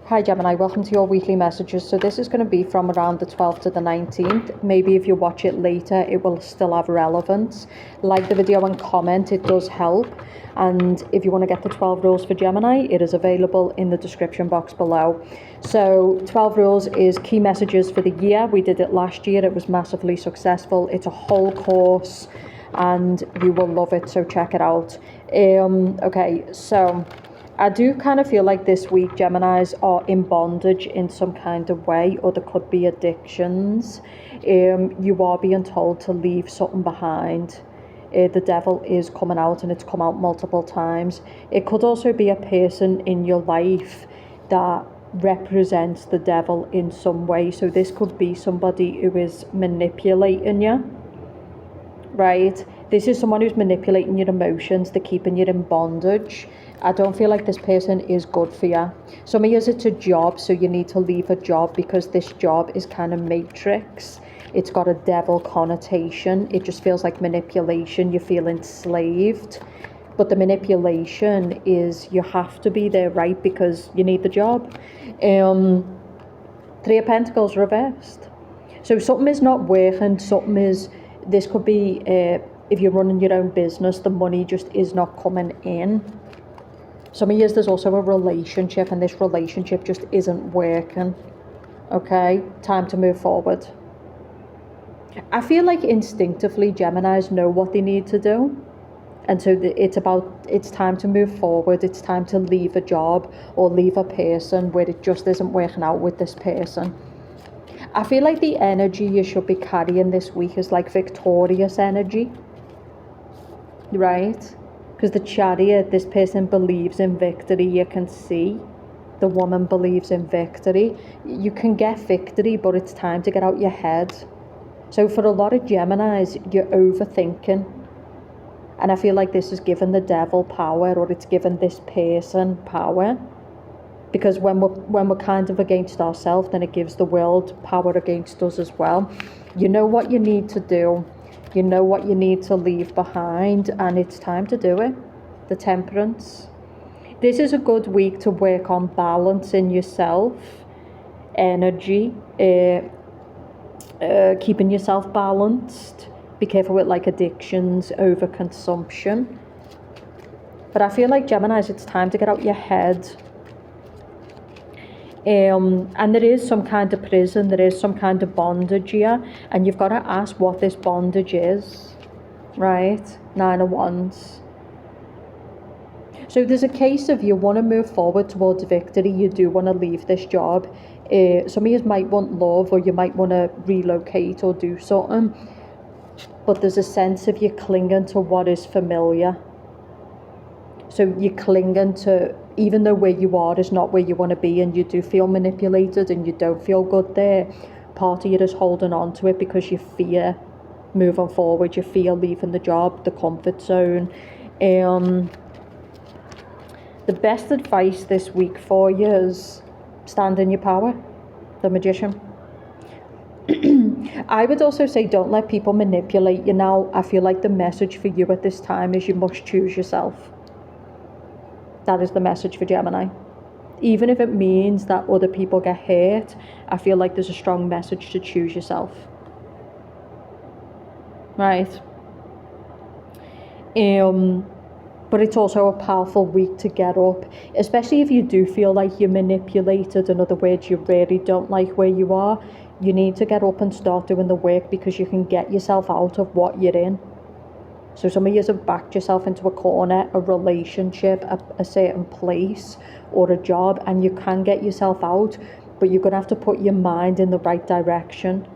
Hi Gemini, welcome to your weekly messages. So this is going to be from around the 12th to the 19th. Maybe if you watch it later, it will still have relevance. Like the video and comment, it does help. And if you want to get the 12 rules for Gemini, it is available in the description box below. So 12 rules is key messages for the year. We did it last year. It was massively successful. It's a whole course and you will love it. So check it out. Okay, so I do kind of feel like this week Geminis are in bondage in some kind of way, or there could be addictions. You are being told to leave something behind. The devil is coming out, and it's come out multiple times. It could also be a person in your life that represents the devil in some way. So this could be somebody who is manipulating you, right? This is someone who's manipulating your emotions. They're keeping you in bondage. I don't feel like this person is good for you. Some of you, it's a job, so you need to leave a job because this job is kind of matrix. It's got a devil connotation. It just feels like manipulation. You feel enslaved. But the manipulation is you have to be there, right? Because you need the job. Three of Pentacles reversed. So something is not working. Something is... This could be if you're running your own business, the money just is not coming in. Some of you, there's also a relationship and this relationship just isn't working. Okay, time to move forward. I feel like instinctively Geminis know what they need to do. And so it's time to move forward. It's time to leave a job or leave a person where it just isn't working out with this person. I feel like the energy you should be carrying this week is like victorious energy, right? Because the Chariot, this person believes in victory. You can see the woman believes in victory. You can get victory, but it's time to get out your head. So for a lot of Geminis, you're overthinking. And I feel like this is giving the devil power, or it's giving this person power. Because when we're kind of against ourselves, then it gives the world power against us as well. You know what you need to do. You know what you need to leave behind, and it's time to do it. The Temperance. This is a good week to work on balancing yourself, energy, keeping yourself balanced. Be careful with like addictions, overconsumption. But I feel like Geminis, it's time to get out your head. And there is some kind of prison, there is some kind of bondage here, and you've got to ask what this bondage is, right? 9 of Wands. So there's a case of you want to move forward towards victory, you do want to leave this job. Some of you might want love, or you might want to relocate or do something, but there's a sense of you clinging to what is familiar. So you're clinging to, even though where you are is not where you want to be, and you do feel manipulated and you don't feel good there, part of you is holding on to it because you fear moving forward, you fear leaving the job, the comfort zone. The best advice this week for you is stand in your power, the Magician. I would also say don't let people manipulate you now. I feel like the message for you at this time is you must choose yourself. That is the message for Gemini. Even if it means that other people get hurt, I feel like there's a strong message to choose yourself. Right? But it's also a powerful week to get up, especially if you do feel like you're manipulated. In other words, you really don't like where you are. You need to get up and start doing the work, because you can get yourself out of what you're in. So some of you have backed yourself into a corner, a relationship, a certain place, or a job, and you can get yourself out, but you're going to have to put your mind in the right direction.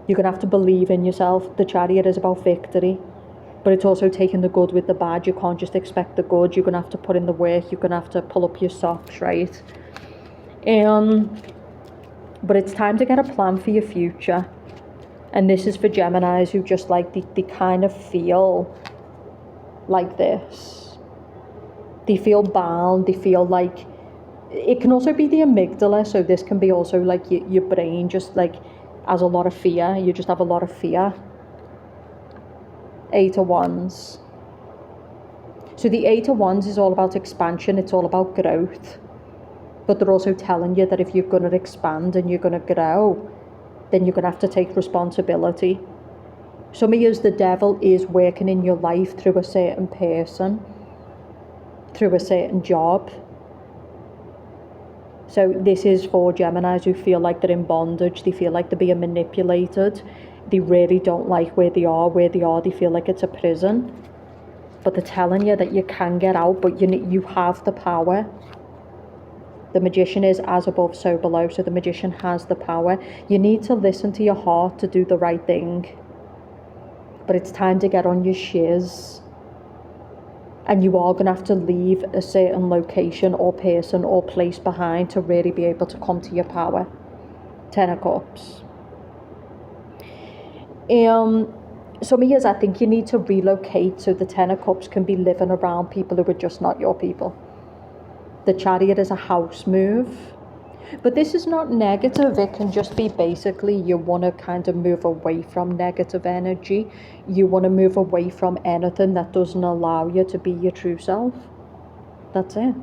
You're going to have to believe in yourself. The Chariot is about victory, but it's also taking the good with the bad. You can't just expect the good. You're going to have to put in the work. You're going to have to pull up your socks, right? But it's time to get a plan for your future. And this is for Geminis who just like, they kind of feel like this. They feel bound, they feel like, it can also be the amygdala, so this can be also like your brain just like has a lot of fear, you just have a lot of fear. 8 of Wands. So the 8 of Wands is all about expansion, it's all about growth. But they're also telling you that if you're going to expand and you're going to grow, then you're going to have to take responsibility. Some of you, the devil is working in your life through a certain person, through a certain job. So this is for Geminis who feel like they're in bondage, they feel like they're being manipulated, they really don't like where they are, they feel like it's a prison. But they're telling you that you can get out, but you have the power. The magician is as above, so below, so the magician has the power. You need to listen to your heart to do the right thing. But it's time to get on your shiz. And you are going to have to leave a certain location or person or place behind to really be able to come to your power. 10 of Cups. Some of you, I think you need to relocate so the 10 of Cups can be living around people who are just not your people. The Chariot is a house move. But this is not negative. It can just be basically you want to kind of move away from negative energy. You want to move away from anything that doesn't allow you to be your true self. That's it.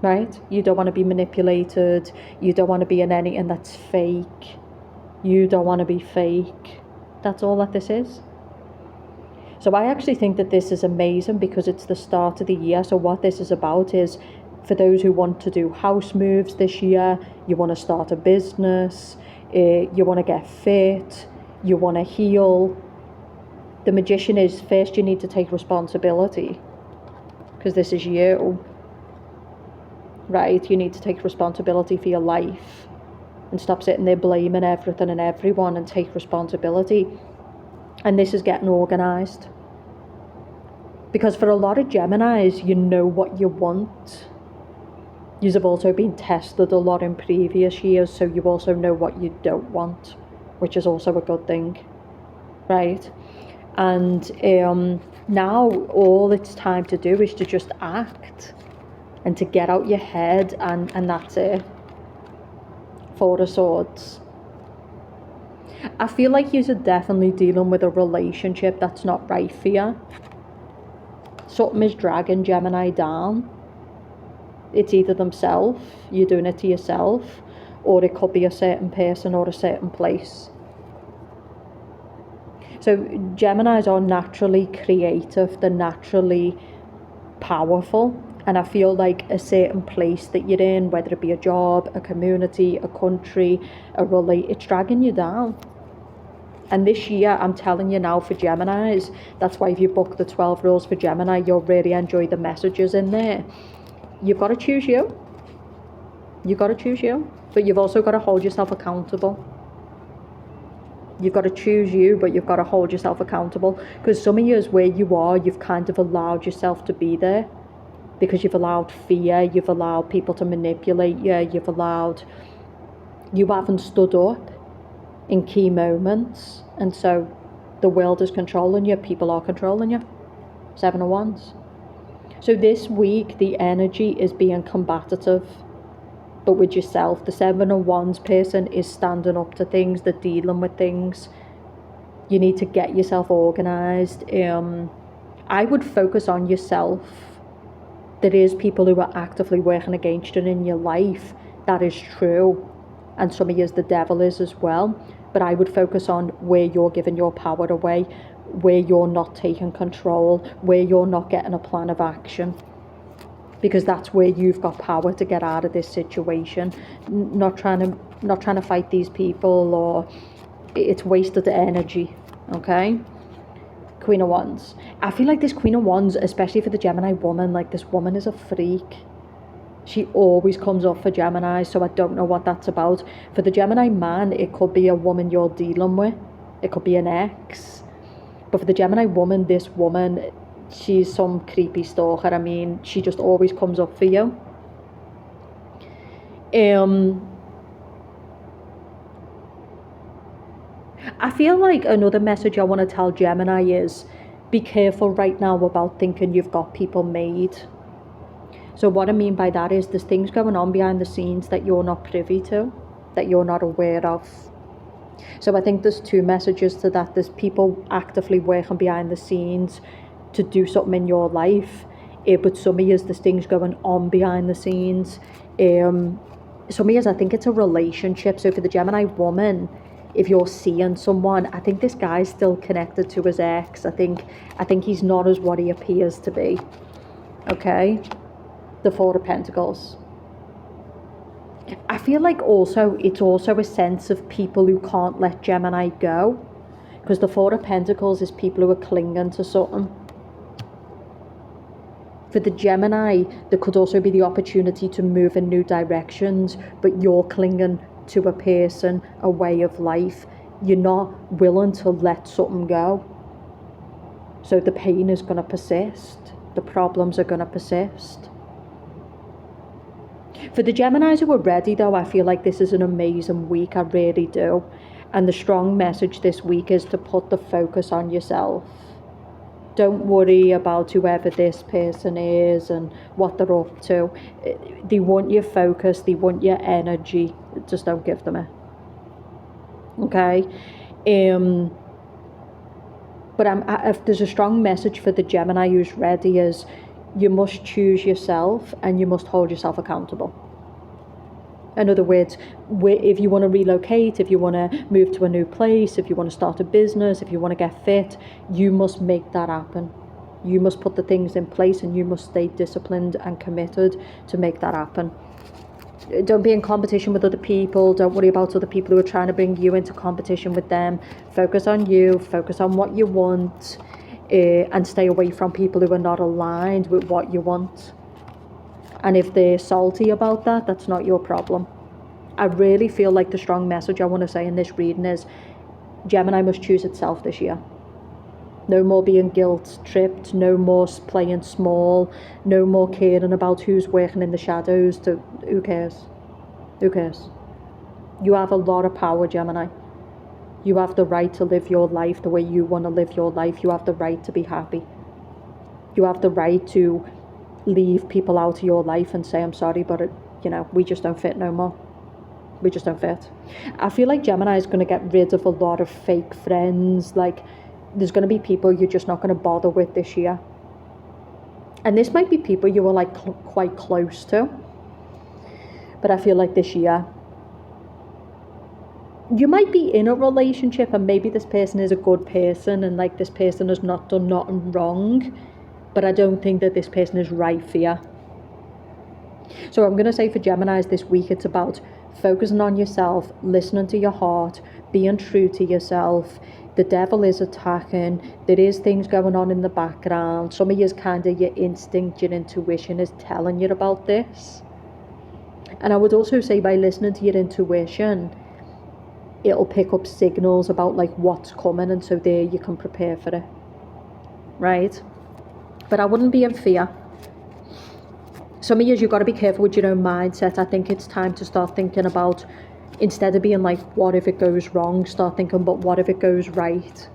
Right? You don't want to be manipulated. You don't want to be in anything that's fake. You don't want to be fake. That's all that this is. So I actually think that this is amazing because it's the start of the year. So what this is about is for those who want to do house moves this year, you want to start a business, you want to get fit, you want to heal. The magician is, first you need to take responsibility because this is you, right? You need to take responsibility for your life and stop sitting there blaming everything and everyone and take responsibility. And this is getting organised. Because for a lot of Geminis, you know what you want. You have also been tested a lot in previous years, so you also know what you don't want, which is also a good thing, right? And now all it's time to do is to just act and to get out your head, and that's it. 4 of Swords. I feel like you're definitely dealing with a relationship that's not right for you. Something is dragging Gemini down. It's either themselves, you're doing it to yourself, or it could be a certain person or a certain place. So Geminis are naturally creative, they're naturally powerful, and I feel like a certain place that you're in, whether it be a job, a community, a country, it's dragging you down. And this year, I'm telling you now for Geminis, that's why if you book the 12 rules for Gemini, you'll really enjoy the messages in there. You've got to choose you. You've got to choose you. But you've also got to hold yourself accountable. You've got to choose you, but you've got to hold yourself accountable. Because some of you, where you are, you've kind of allowed yourself to be there. Because you've allowed fear, you've allowed people to manipulate you, you haven't stood up in key moments. And so the world is controlling you, people are controlling you. 7 of Wands. So this week, the energy is being combative, but with yourself. The 7 of Wands person is standing up to things, they're dealing with things. You need to get yourself organised. I would focus on yourself. There is people who are actively working against you in your life. That is true. And some of you, the devil is as well. But I would focus on where you're giving your power away, where you're not taking control, where you're not getting a plan of action. Because that's where you've got power to get out of this situation. Not trying to fight these people, or it's wasted energy, okay? Queen of Wands. I feel like this Queen of Wands, especially for the Gemini woman, like this woman is a freak. She always comes up for Gemini, so I don't know what that's about. For the Gemini man, it could be a woman you're dealing with. It could be an ex. But for the Gemini woman, this woman, she's some creepy stalker. I mean, she just always comes up for you. I feel like another message I want to tell Gemini is, be careful right now about thinking you've got people made. So what I mean by that is there's things going on behind the scenes that you're not privy to, that you're not aware of. So I think there's 2 messages to that. There's people actively working behind the scenes to do something in your life. But some of you, there's things going on behind the scenes. Some of you, I think it's a relationship. So for the Gemini woman, if you're seeing someone, I think this guy's still connected to his ex. I think he's not as what he appears to be. Okay, the Four of Pentacles. I feel like it's also a sense of people who can't let Gemini go, because the Four of Pentacles is people who are clinging to something. For the Gemini, there could also be the opportunity to move in new directions, but you're clinging to a person, a way of life. You're not willing to let something go. So the pain is going to persist. The problems are going to persist. For the Geminis who are ready, though, I feel like this is an amazing week. I really do. And the strong message this week is to put the focus on yourself. Don't worry about whoever this person is and what they're up to. They want your focus. They want your energy. Just don't give them it. Okay? But if there's a strong message for the Gemini who's ready, is you must choose yourself and you must hold yourself accountable. In other words, if you want to relocate, if you want to move to a new place, if you want to start a business, if you want to get fit, you must make that happen. You must put the things in place and you must stay disciplined and committed to make that happen. Don't be in competition with other people. Don't worry about other people who are trying to bring you into competition with them. Focus on you, focus on what you want, and stay away from people who are not aligned with what you want. And if they're salty about that, that's not your problem. I really feel like the strong message I want to say in this reading is Gemini must choose itself this year. No more being guilt-tripped, no more playing small, no more caring about who's working in the shadows. Who cares? Who cares? You have a lot of power, Gemini. You have the right to live your life the way you want to live your life. You have the right to be happy. You have the right to leave people out of your life and say, I'm sorry, but we just don't fit no more. We just don't fit. I feel like Gemini is going to get rid of a lot of fake friends. Like, there's going to be people you're just not going to bother with this year. And this might be people you were like quite close to. But I feel like this year, you might be in a relationship and maybe this person is a good person and like this person has not done nothing wrong. But I don't think that this person is right for you. So I'm going to say for Geminis this week, it's about focusing on yourself, listening to your heart, being true to yourself. The devil is attacking. There is things going on in the background. Some of you is kind of your instinct, your intuition is telling you about this. And I would also say by listening to your intuition, it'll pick up signals about like what's coming, and so there you can prepare for it. Right? But I wouldn't be in fear. Some of you, you've got to be careful with your own mindset. I think it's time to start thinking about, instead of being like, what if it goes wrong, start thinking, but what if it goes right?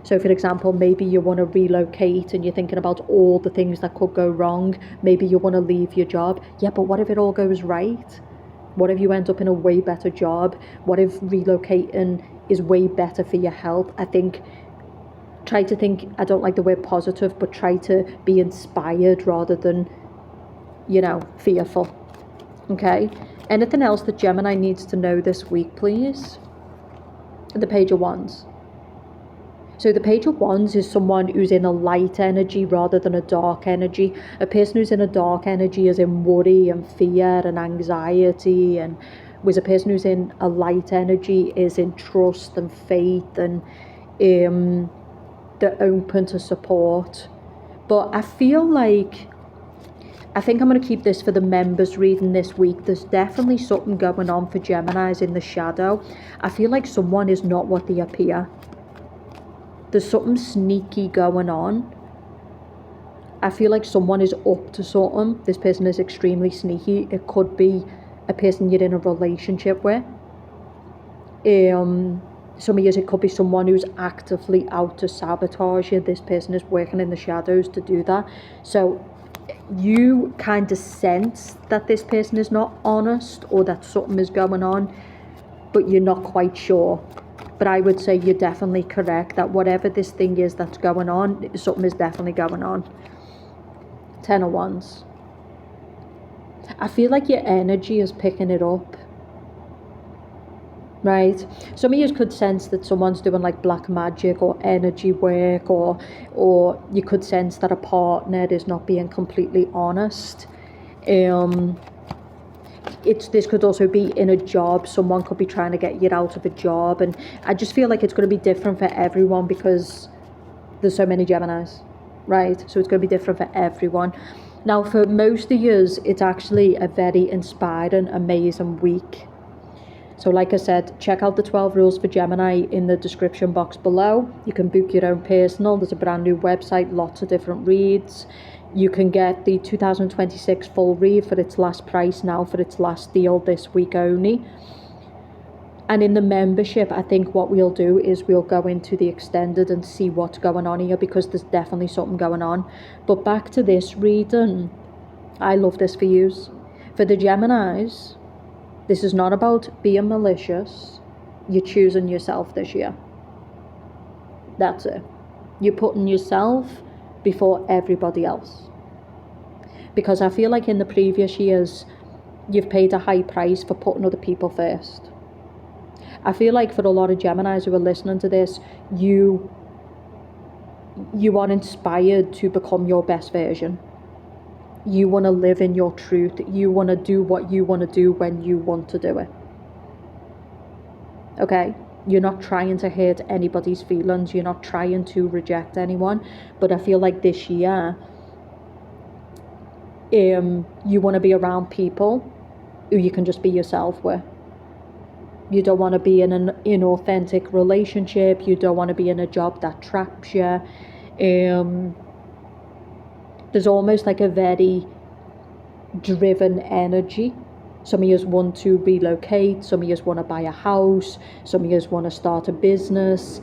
So for example, maybe you want to relocate and you're thinking about all the things that could go wrong. Maybe you want to leave your job. Yeah, but what if it all goes right? What if you end up in a way better job? What if relocating is way better for your health? I think, try to think, I don't like the word positive, but try to be inspired rather than, fearful. Okay? Anything else that Gemini needs to know this week, please? The Page of Wands. So the Page of Wands is someone who's in a light energy rather than a dark energy. A person who's in a dark energy is in worry and fear and anxiety, and whereas a person who's in a light energy is in trust and faith, and they're open to support. But I think I'm going to keep this for the members reading this week. There's definitely something going on for Geminis in the shadow. I feel like someone is not what they appear. There's something sneaky going on. I feel like someone is up to something. This person is extremely sneaky. It could be a person you're in a relationship with. Some of you, it could be someone who's actively out to sabotage you. This person is working in the shadows to do that. So you kind of sense that this person is not honest or that something is going on, but you're not quite sure. But I would say you're definitely correct that whatever this thing is that's going on, something is definitely going on. Ten of Wands. I feel like your energy is picking it up. Right, some of you could sense that someone's doing like black magic or energy work, or you could sense that a partner is not being completely honest. This could also be in a job. Someone could be trying to get you out of a job, and I just feel like it's going to be different for everyone because there's so many Geminis, right? So it's going to be different for everyone. Now, for most of you, it's actually a very inspiring, amazing week. So like I said, check out the 12 rules for Gemini in the description box below. You can book your own personal. There's a brand new website, lots of different reads. You can get the 2026 full read for its last price now, for its last deal this week only. And in the membership, I think what we'll do is we'll go into the extended and see what's going on here, because there's definitely something going on. But back to this reading, I love this for yous. For the Geminis, this is not about being malicious. You're choosing yourself this year. That's it. You're putting yourself before everybody else. Because I feel like in the previous years, you've paid a high price for putting other people first. I feel like for a lot of Geminis who are listening to this, you are inspired to become your best version. You want to live in your truth. You want to do what you want to do when you want to do it. Okay? You're not trying to hurt anybody's feelings. You're not trying to reject anyone. But I feel like this year, you want to be around people who you can just be yourself with. You don't want to be in an inauthentic relationship. You don't want to be in a job that traps you. There's almost like a very driven energy. Some of you want to relocate. Some of you want to buy a house. Some of you want to start a business.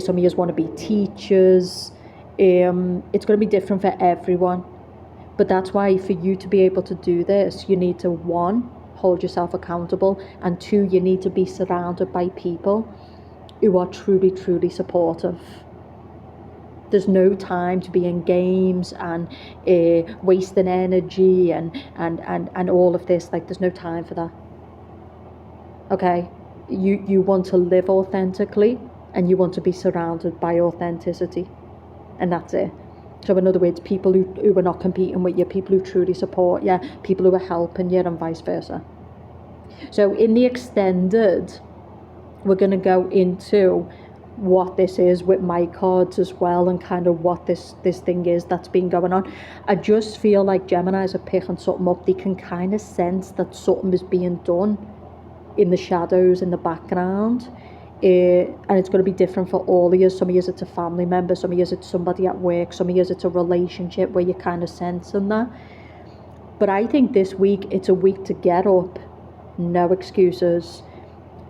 Some of you want to be teachers. It's going to be different for everyone. But that's why for you to be able to do this, you need to, one, hold yourself accountable, and two, you need to be surrounded by people who are truly, truly supportive. There's no time to be in games and wasting energy and all of this. Like, there's no time for that. Okay? You want to live authentically, and you want to be surrounded by authenticity. And that's it. So in other words, people who are not competing with you, people who truly support you, people who are helping you, and vice versa. So in the extended, we're going to go into what this is with my cards as well, and kind of what this thing is that's been going on. I just feel like Geminis are picking something up. They can kind of sense that something is being done in the shadows, in the background. And it's going to be different for all of you. Some of you it's a family member, some of you it's somebody at work, some of you it's a relationship where you're kind of sensing that. But I think this week it's a week to get up, no excuses,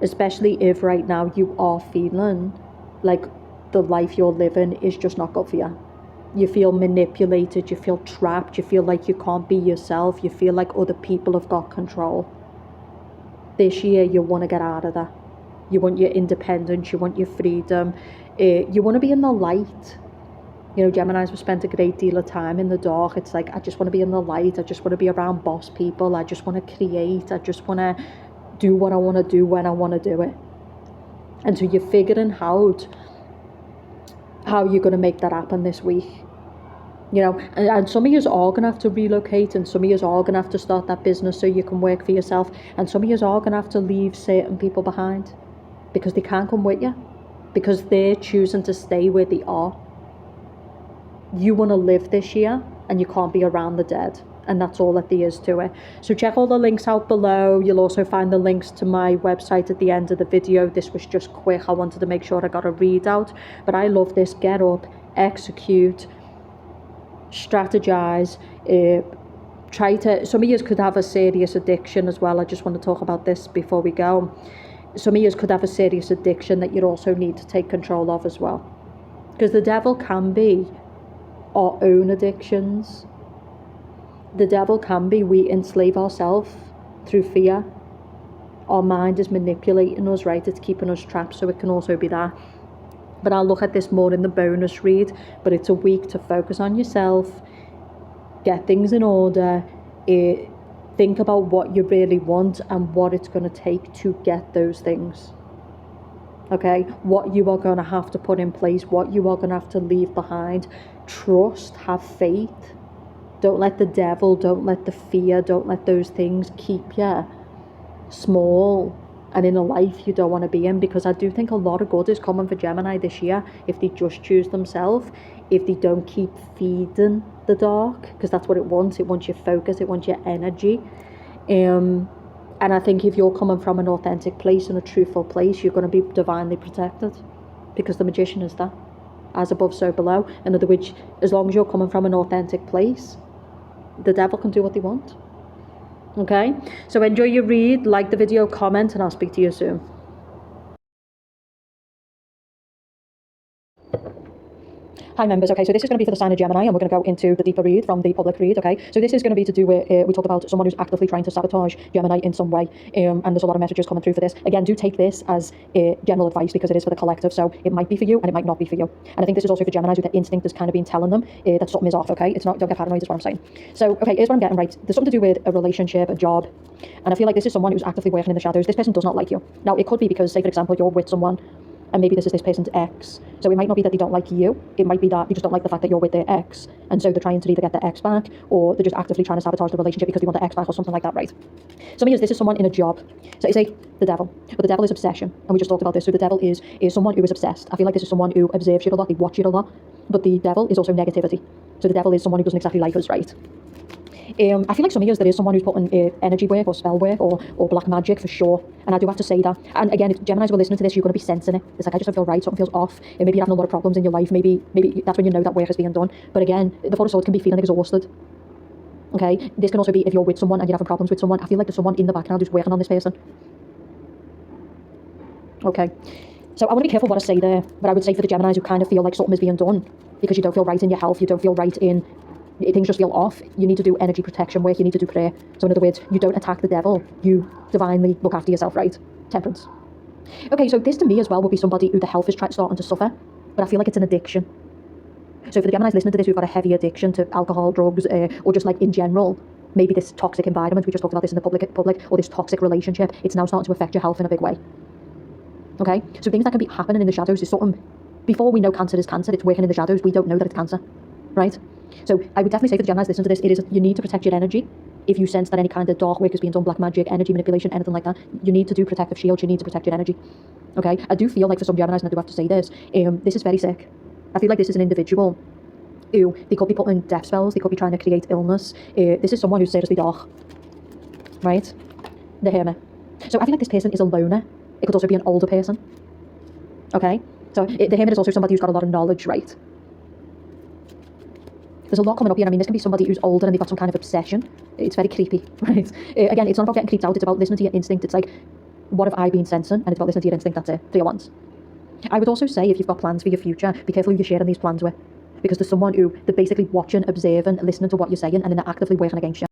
especially if right now you are feeling like the life you're living is just not good for you. You feel manipulated, you feel trapped, you feel like you can't be yourself, you feel like other people have got control. This year you want to get out of that. You want your independence, you want your freedom, you want to be in the light. You know, Geminis will spend a great deal of time in the dark. It's like, I just want to be in the light, I just want to be around boss people, I just want to create, I just want to do what I want to do when I want to do it. And so you're figuring out how you're going to make that happen this week. You know, and some of you are going to have to relocate, and some of you are going to have to start that business so you can work for yourself, and some of you are going to have to leave certain people behind because they can't come with you, because they're choosing to stay where they are. You want to live this year, and you can't be around the dead, and that's all that there is to it. So check all the links out below. You'll also find the links to my website at the end of the video. This was just quick. I wanted to make sure I got a readout, but I love this. Get up, execute, strategize, try to, some of you could have a serious addiction as well. I just want to talk about this before we go. Some of you could have a serious addiction that you also need to take control of as well, because the devil can be our own addictions. The devil can be, we enslave ourselves through fear. Our mind is manipulating us, right? It's keeping us trapped, so it can also be that. But I'll look at this more in the bonus read. But it's a week to focus on yourself, get things in order, think about what you really want and what it's going to take to get those things. Okay, what you are going to have to put in place, what you are going to have to leave behind. Trust, have faith. Don't let the devil, don't let the fear, don't let those things keep you small and in a life you don't want to be in, because I do think a lot of good is coming for Gemini this year if they just choose themselves, if they don't keep feeding the dark, because that's what it wants. It wants your focus, it wants your energy. And I think if you're coming from an authentic place and a truthful place, you're going to be divinely protected, because the magician is that. As above, so below. In other words, as long as you're coming from an authentic place, the devil can do what they want. Okay? So enjoy your read, like the video, comment, and I'll speak to you soon. Hi members, okay, so this is going to be for the sign of Gemini, and we're going to go into the deeper read from the public read, okay? So this is going to be to do with, we talk about someone who's actively trying to sabotage Gemini in some way, and there's a lot of messages coming through for this. Again, do take this as general advice, because it is for the collective, so it might be for you and it might not be for you. And I think this is also for Geminis who their instinct is kind of been telling them that something is off, okay? It's not, don't get paranoid is what I'm saying. So, okay, here's what I'm getting right. There's something to do with a relationship, a job, and I feel like this is someone who's actively working in the shadows. This person does not like you. Now, it could be because, say for example, you're with someone, and maybe this is this person's ex. So it might not be that they don't like you. It might be that they just don't like the fact that you're with their ex. And so they're trying to either get their ex back, or they're just actively trying to sabotage the relationship because they want their ex back or something like that, right? So this is someone in a job. So you say the devil. But the devil is obsession. And we just talked about this. So the devil is someone who is obsessed. I feel like this is someone who observes you a lot. They watch you a lot. But the devil is also negativity. So the devil is someone who doesn't exactly like us, right? I feel like some of you, there is someone who's putting energy work or spell work or black magic for sure. And I do have to say that. And again, if Geminis were listening to this, you're going to be sensing it. It's like, I just don't feel right, something feels off. And maybe you're having a lot of problems in your life. Maybe that's when you know that work is being done. But again, the Four of Swords can be feeling exhausted. Okay, this can also be if you're with someone and you're having problems with someone. I feel like there's someone in the background who's working on this person. Okay, so I want to be careful what I say there. But I would say for the Geminis who kind of feel like something is being done because you don't feel right in your health, you don't feel right in, things just feel off, you need to do energy protection work, you need to do prayer. So in other words, you don't attack the devil, you divinely look after yourself, right? Temperance. Okay, so this to me as well would be somebody who the health is starting to suffer, but I feel like it's an addiction. So for the Geminis listening to this who've got a heavy addiction to alcohol, drugs, or just like in general, maybe this toxic environment, we just talked about this in the public, or this toxic relationship, it's now starting to affect your health in a big way. Okay, so things that can be happening in the shadows is something, before we know cancer is cancer, it's working in the shadows, we don't know that it's cancer, right? So I would definitely say for the Geminis listening to this, you need to protect your energy. If you sense that any kind of dark work is being done, black magic, energy manipulation, anything like that, you need to do protective shields, you need to protect your energy. Okay, I do feel like for some Geminis, and I do have to say this is very sick. I feel like this is an individual who, they could be putting death spells, they could be trying to create illness. This is someone who's seriously dark, right? The Hermit. So I feel like this person is a loner. It could also be an older person. Okay, so the Hermit is also somebody who's got a lot of knowledge, right? There's a lot coming up here. I mean, this can be somebody who's older and they've got some kind of obsession. It's very creepy, right? Again, it's not about getting creeped out. It's about listening to your instinct. It's like, what have I been sensing? And it's about listening to your instinct. That's it. 3 at once. I would also say, if you've got plans for your future, be careful who you're sharing these plans with. Because there's someone who, they're basically watching, observing, listening to what you're saying, and then they're actively working against you.